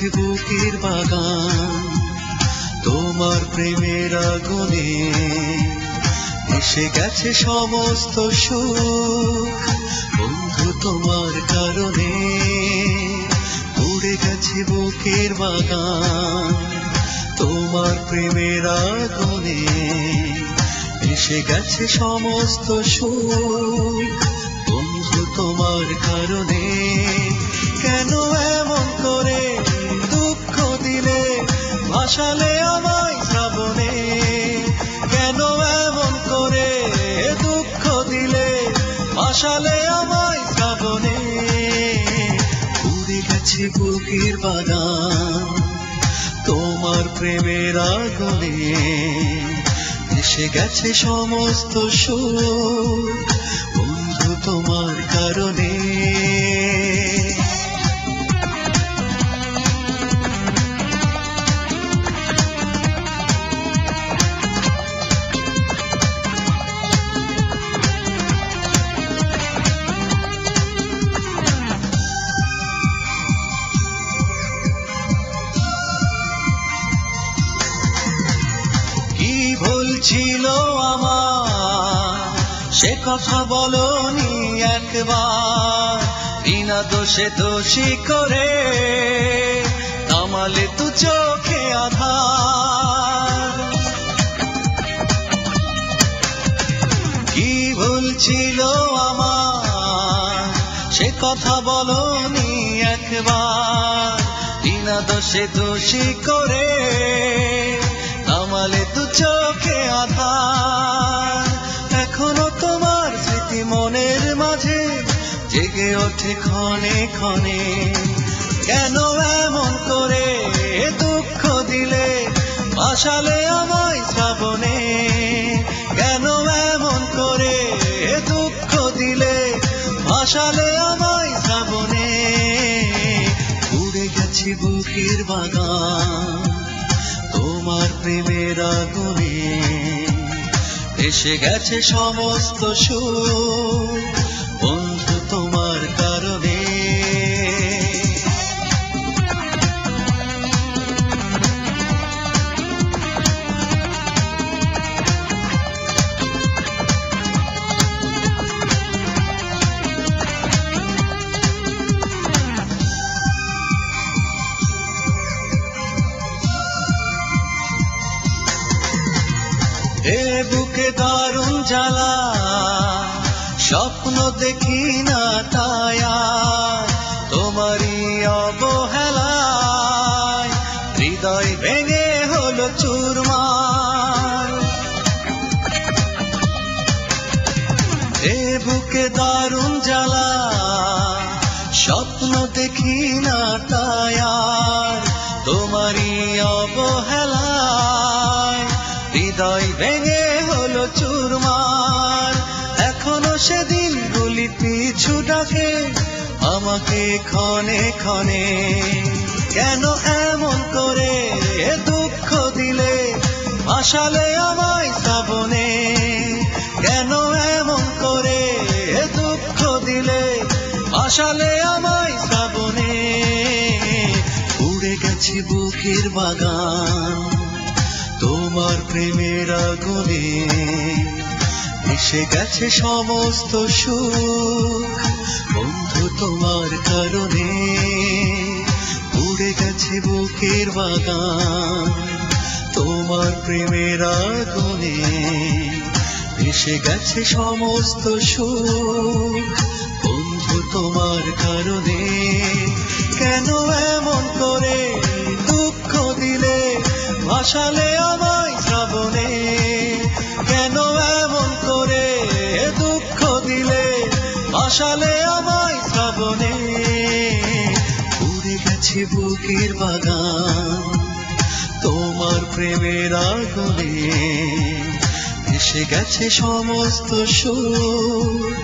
গেছে বুকের বাগান তোমার প্রেমের আগুনে, এসে গেছে সমস্ত সুখ বন্ধু তোমার কারণে। উড়ে গেছে বুকের বাগান তোমার প্রেমের আগুনে, এসে গেছে সমস্ত সুখ বন্ধু তোমার কারণে। কেন এমন করে দুঃখ দিলে, ভাসালে আমায় শ্রাবণে? কেন এমন করে দুঃখ দিলে, ভাসালে আমায় শ্রাবণে? উড়ে গেছে বুকের বাগান তোমার প্রেমের আগুনে, এসে গেছে সমস্ত সুখ বন্ধু তোমার কারণে। ছিল আমার সে কথা বলনি একবার, বিনা দোষে দোষী করে নামালে তু চোখে আধার। কি ভুল ছিল আমার সে কথা বলনি একবার, বিনা দোষে দোষী করে নামালে তু চোখে আধার। এখনো তোমার স্মৃতি মনের মাঝে জেগে ওঠে ক্ষণে ক্ষণে। কেন এমন করে দুঃখ দিলে, ভাসালে আমায় শ্রাবণে? কেন এমন করে দুঃখ দিলে, ভাসালে আমায় শ্রাবণে? উড়ে গেছে বুকের বাগান তোমার প্রেমের আগুনে, এসে গেছে সমস্ত সুখ বন্ধু তোমার কারণে। এ বুকে দারুণ জ্বালা, স্বপ্ন দেখি না তাই আর তোমারই অবহেলায় হৃদয় ভেঙে হলো চুরমার। এ বুকে দারুণ জ্বালা, স্বপ্ন দেখি না তাই আর তোমারই অবহেলায় হৃদয় ভেঙে হলো চুরমার। এখনো সেদিন গুলি পিছু ডাকে আমাকে ক্ষণে ক্ষণে। কেন এমন করে দুঃখ দিলে, ভাসালে আমায় শ্রাবণে? কেন এমন করে দুঃখ দিলে, ভাসালে আমায় শ্রাবণে? উড়ে গেছে বুকের বাগান তোমার প্রেমের আগুনে, এসে গেছে সমস্ত সুখ বন্ধু তোমার কারণে। উড়ে গেছে বুকের বাগান তোমার প্রেমের আগুনে, এসে গেছে সমস্ত সুখ বন্ধু তোমার কারণে। কেন এমন করে দুঃখ দিলে, ভাসালে আমায় শ্রাবণে? কেন এমন করে দুঃখ দিলে, ভাসালে আমায় শ্রাবণে? উড়ে গেছে বুকের বাগান তোমার প্রেমের আগুনে, এসে গেছে সমস্ত সুখ